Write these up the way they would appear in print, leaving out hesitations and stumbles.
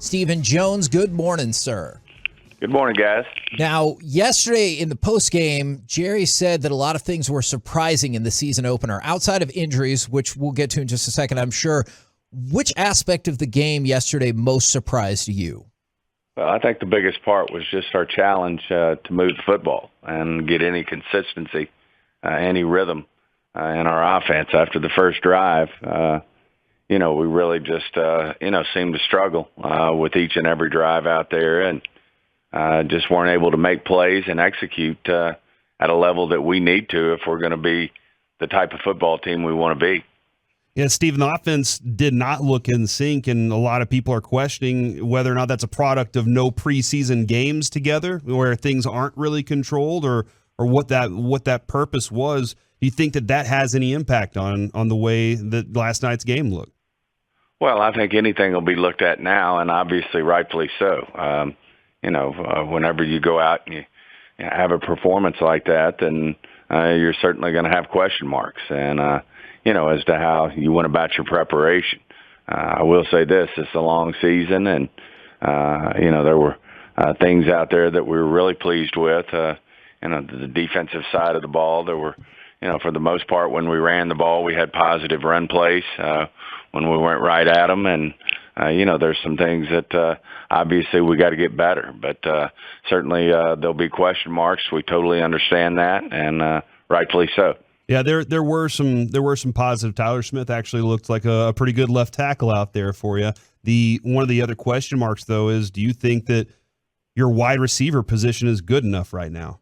Stephen Jones, good morning, sir. Good morning, guys. Now, yesterday in the postgame, Jerry said that a lot of things were surprising in the season opener, outside of injuries, which we'll get to in just a second, I'm sure. Which aspect of the game yesterday most surprised you? Well, I think the biggest part was just our challenge to move the football and get any consistency, any rhythm in our offense. After the first drive, we really just, seemed to struggle with each and every drive out there and just weren't able to make plays and execute at a level that we need to if we're going to be the type of football team we want to be. Yeah, Steve, the offense did not look in sync, and a lot of people are questioning whether or not that's a product of no preseason games together, where things aren't really controlled, or what that purpose was. Do you think that has any impact on the way that last night's game looked? Well, I think anything will be looked at now, and obviously rightfully so. Whenever you go out and you have a performance like that, then you're certainly going to have question marks. And as to how you went about your preparation. I will say this, it's a long season, and, there were things out there that we were really pleased with. The defensive side of the ball, there were, for the most part, when we ran the ball, we had positive run plays when we went right at them. And, there's some things that obviously we got to get better. But certainly there'll be question marks. We totally understand that, and rightfully so. Yeah, there were some positive. Tyler Smith actually looked like a pretty good left tackle out there for you. One of the other question marks, though, is do you think that your wide receiver position is good enough right now?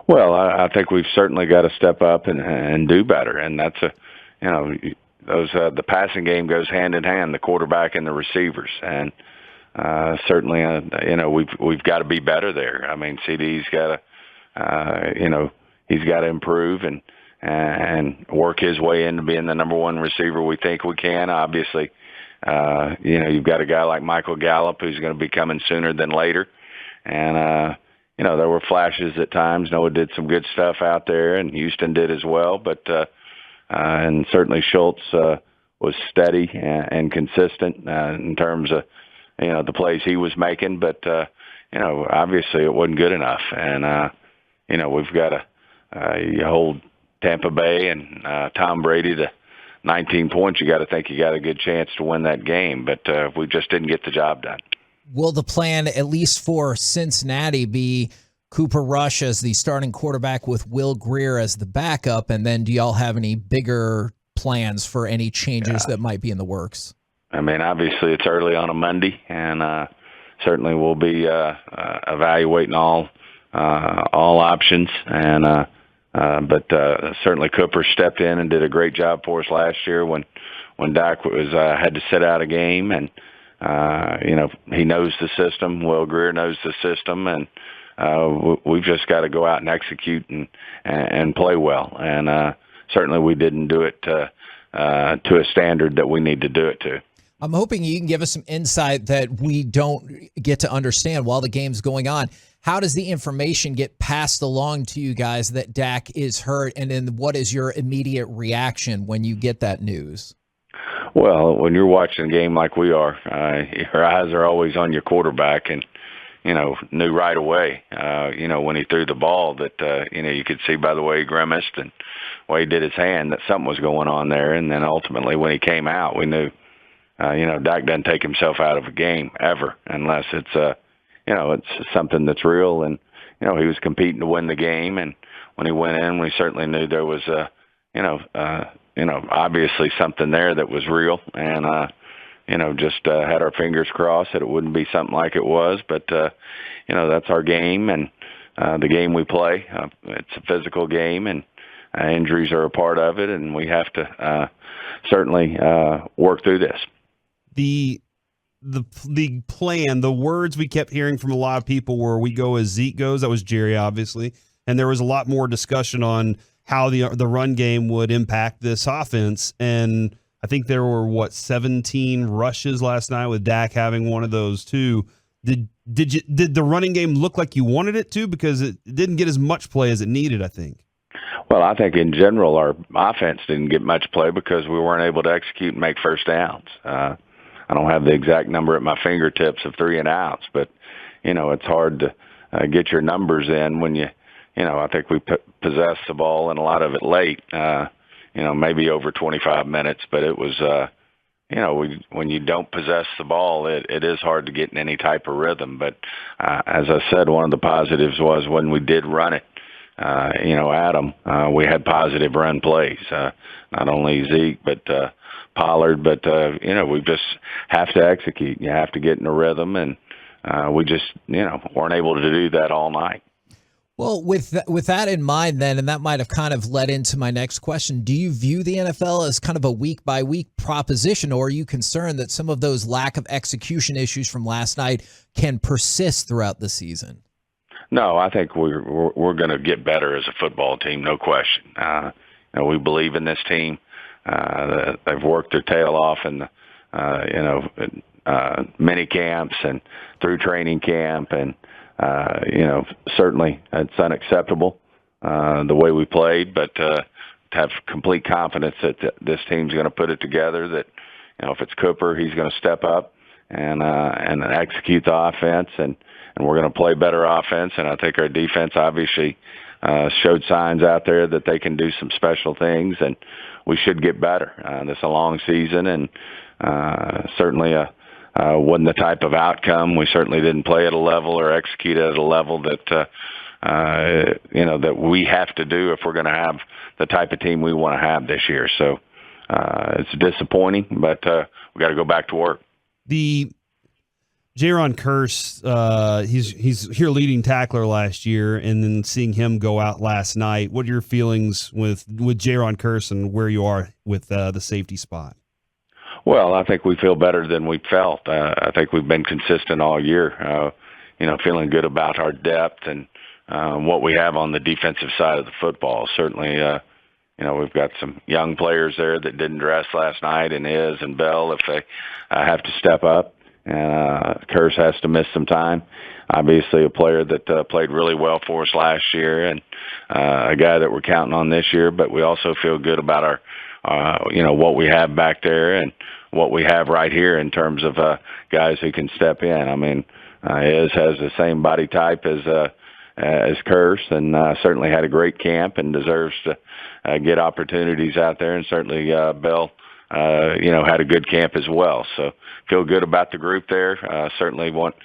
Well, I think we've certainly got to step up and do better, and that's the passing game goes hand in hand, the quarterback and the receivers, and certainly we've got to be better there. I mean, CD's got to he's got to improve and work his way into being the number one receiver we think we can. Obviously, you've got a guy like Michael Gallup who's going to be coming sooner than later. And, there were flashes at times. Noah did some good stuff out there, and Houston did as well. But and certainly Schultz was steady and consistent in terms of, the plays he was making. But, obviously it wasn't good enough. And, we've got to hold Tampa Bay and Tom Brady to 19 points. You got to think you got a good chance to win that game, but we just didn't get the job done. Will the plan, at least for Cincinnati, be Cooper Rush as the starting quarterback with Will Grier as the backup, and then do y'all have any bigger plans for any changes that might be in the works? I mean, obviously it's early on a Monday, and certainly we'll be evaluating all options, and but certainly Cooper stepped in and did a great job for us last year when Dak was had to sit out a game, and he knows the system. Will Grier knows the system, and we've just got to go out and execute and play well. And certainly we didn't do it to a standard that we need to do it to. I'm hoping you can give us some insight that we don't get to understand while the game's going on. How does the information get passed along to you guys that Dak is hurt, and then what is your immediate reaction when you get that news? Well, when you're watching a game like we are, your eyes are always on your quarterback, and knew right away, when he threw the ball that, you could see by the way he grimaced and the way he did his hand that something was going on there. And then ultimately when he came out, we knew, Dak doesn't take himself out of a game ever unless it's it's something that's real. And, he was competing to win the game. And when he went in, we certainly knew there was obviously something there that was real. And, just had our fingers crossed that it wouldn't be something like it was. But, that's our game and the game we play. It's a physical game, and injuries are a part of it, and we have to certainly work through this. The plan, the words we kept hearing from a lot of people were we go as Zeke goes. That was Jerry, obviously. And there was a lot more discussion on how the run game would impact this offense. And I think there were, 17 rushes last night with Dak having one of those too. Did the running game look like you wanted it to? Because it didn't get as much play as it needed, I think. Well, I think in general our offense didn't get much play because we weren't able to execute and make first downs. I I don't have the exact number at my fingertips of 3 and outs, but it's hard to get your numbers in when I think we possessed the ball and a lot of it late. Maybe over 25 minutes, but it was. When you don't possess the ball, it is hard to get in any type of rhythm. But as I said, one of the positives was when we did run it. Adam, we had positive run plays. Not only Zeke, but Pollard. But we just have to execute. You have to get in a rhythm, and we just weren't able to do that all night. Well, with that in mind then, and that might have kind of led into my next question, do you view the NFL as kind of a week-by-week proposition, or are you concerned that some of those lack of execution issues from last night can persist throughout the season? No, I think we're going to get better as a football team, no question. We believe in this team. They've worked their tail off in mini camps and through training camp, and certainly it's unacceptable the way we played, but to have complete confidence that this team's going to put it together, that if it's Cooper, he's going to step up and execute the offense, and we're going to play better offense. And I think our defense obviously showed signs out there that they can do some special things, and we should get better. This is a long season, and certainly wasn't the type of outcome. We certainly didn't play at a level or execute at a level that that we have to do if we're going to have the type of team we want to have this year. So it's disappointing, but we got to go back to work. The Jaron Kearse, he's your leading tackler last year, and then seeing him go out last night. What are your feelings with Jaron Kearse and where you are with the safety spot? Well, I think we feel better than we felt. I think we've been consistent all year, feeling good about our depth and what we have on the defensive side of the football. Certainly, we've got some young players there that didn't dress last night, and and Bell, if they have to step up. Kearse has to miss some time. Obviously, a player that played really well for us last year, and a guy that we're counting on this year. But we also feel good about our what we have back there and what we have right here in terms of guys who can step in. I mean, has the same body type as Kearse, and certainly had a great camp and deserves to get opportunities out there. And certainly Bell, had a good camp as well. So feel good about the group there. Certainly want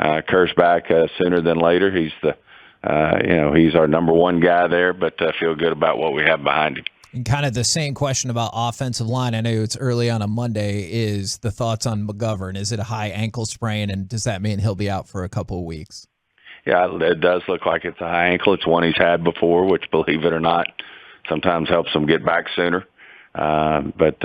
Kearse back sooner than later. He's he's our number one guy there, but feel good about what we have behind him. And kind of the same question about offensive line. I know it's early on a Monday. Is the thoughts on McGovern? Is it a high ankle sprain, and does that mean he'll be out for a couple of weeks? Yeah, it does look like it's a high ankle. It's one he's had before, which, believe it or not, sometimes helps him get back sooner. But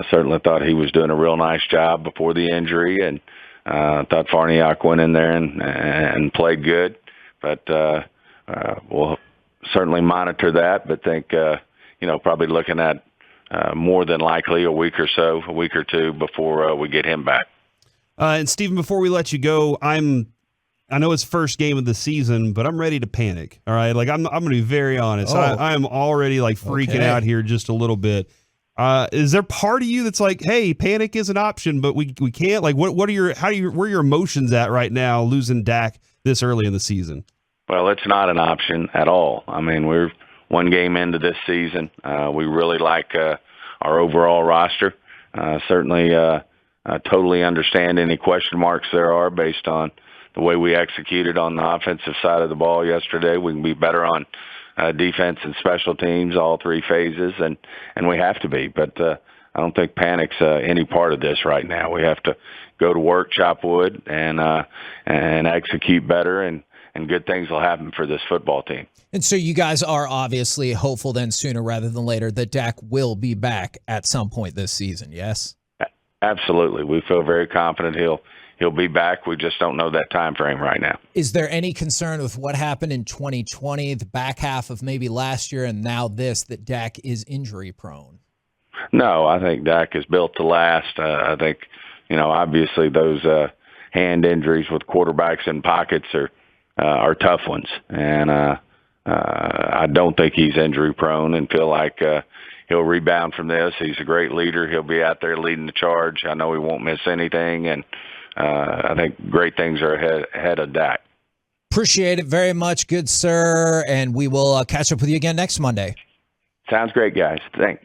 certainly thought he was doing a real nice job before the injury, and thought Farniok went in there and played good. But we'll certainly monitor that, but think, probably looking at more than likely a week or two before we get him back. And Stephen, before we let you go, I know it's first game of the season, but I'm ready to panic. All right. Like I'm going to be very honest. I am already like freaking out here just a little bit. Is there part of you that's like, hey, panic is an option, but we can't? Like, where are your emotions at right now, losing Dak this early in the season? Well, it's not an option at all. I mean, we're one game into this season. We really like our overall roster. Certainly totally understand any question marks there are based on the way we executed on the offensive side of the ball yesterday. We can be better on defense and special teams, all three phases, and we have to be. But I don't think panic's any part of this right now. We have to go to work, chop wood, and execute better, and good things will happen for this football team. And so you guys are obviously hopeful then sooner rather than later that Dak will be back at some point this season, yes? Absolutely. We feel very confident he'll be back. We just don't know that time frame right now. Is there any concern with what happened in 2020, the back half of maybe last year and now this, that Dak is injury prone? No, I think Dak is built to last. I think, obviously those hand injuries with quarterbacks in pockets are tough ones. And I don't think he's injury prone, and feel like he'll rebound from this. He's a great leader. He'll be out there leading the charge. I know he won't miss anything, and I think great things are ahead of Dak. Appreciate it very much, good sir, and we will catch up with you again next Monday. Sounds great, guys. Thanks.